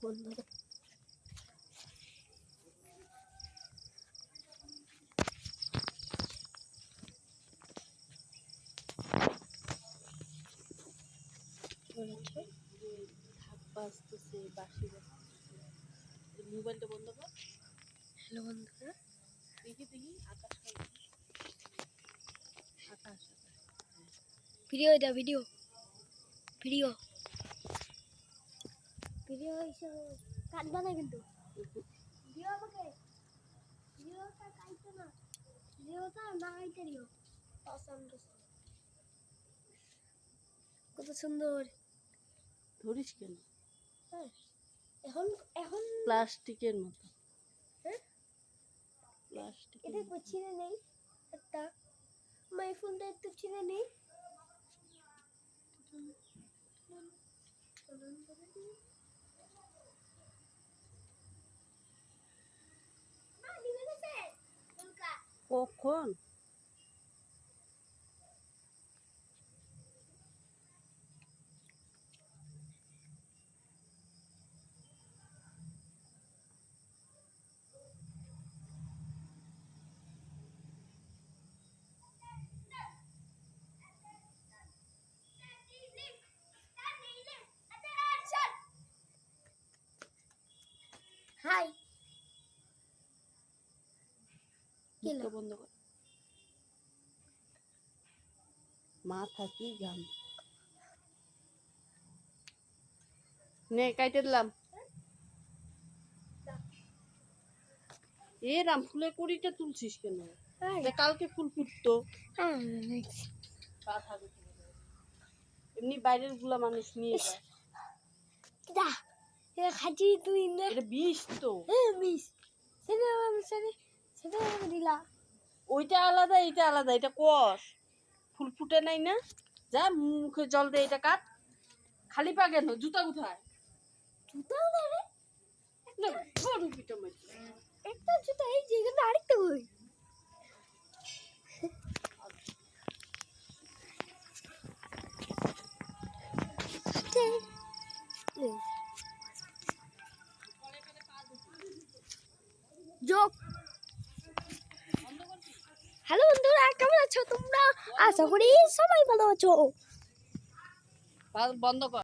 বন্ধুরা বাজতেছে বাঁশি বাজতেছে, মোবাইলটা বন্ধ কর। হ্যালো বন্ধুরা, দেখি আকাশ আকাশ ভিডিও এটা ভিডিও ভিডিও ভিডিও হিসেবে কাটবা না কিন্তু ভিডিও আমাকে ভিডিওটা কাটতো না, ভিডিওটা না কাটতে দিও। পছন্দ কত সুন্দর ধরিস কেন? হ্যাঁ এখন এখন প্লাস্টিকের মতো। হ্যাঁ প্লাস্টিক এটা তো ছিঁড়ে নেই, একটা মাই ফোনটা একটু ছিঁড়ে নেই। কখন? হাই মুখটা বন্ধ কর। মাথা কি গাম নে কাইটে দিলাম। এ রাম ফুলের কুড়িটা তুলছিস কেন? কালকে ফুল ফুটতো। এমনি বাইরের গুলা মানুষ নিয়ে যায়। খাচ্ছি তুই না, এটা বিষ তো। বিষ সেটা দিলা। ওইটা আলাদা এটা আলাদা, এটা কষ ফুল ফুটে নাই না। যা মুখে জল দে, এটা কাট। খালি পা কেন? জুতা কোথায়? জুতা রে না বড় পিটা মারছি। একটা জুতা এই যে এখানে আরেকটা কই? যোগ হ্যালো বন্ধুরা, কেমন আছো তোমরা? আশা করি সবাই ভালো আছো। বন্ধ কর।